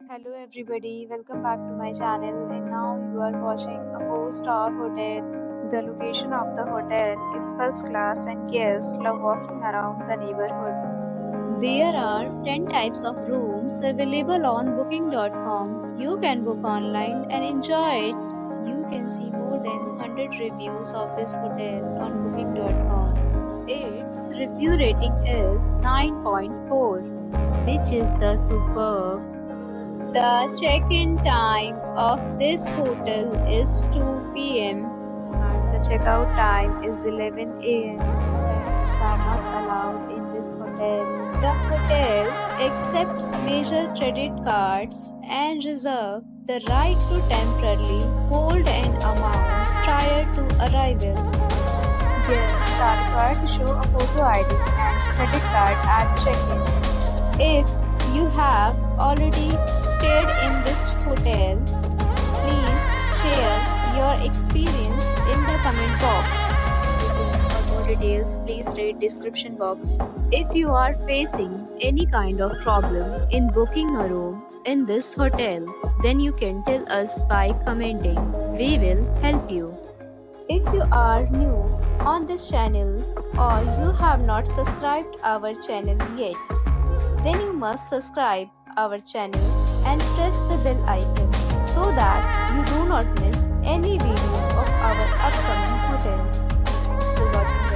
Hello everybody, welcome back to my channel and now you are watching a 4-star hotel. The location of the hotel is first class and guests love walking around the neighborhood. There are 10 types of rooms available on booking.com. You can book online and enjoy it. You can see more than 100 reviews of this hotel on booking.com. Its review rating is 9.4, which is the superb. The check-in time of this hotel is 2 p.m. and the checkout time is 11 a.m. Pets are not allowed in this hotel. The hotel accepts major credit cards and reserves the right to temporarily hold an amount prior to arrival. Guests are required to show a photo ID and credit card at check-in. If you have already stayed in this hotel, please share your experience in the comment box. For more details, please read description box. If you are facing any kind of problem in booking a room in this hotel, then you can tell us by commenting. We will help you. If you are new on this channel or you have not subscribed our channel yet, then you must subscribe our channel and press the bell icon so that you do not miss any video of our upcoming hotel. Thanks for watching.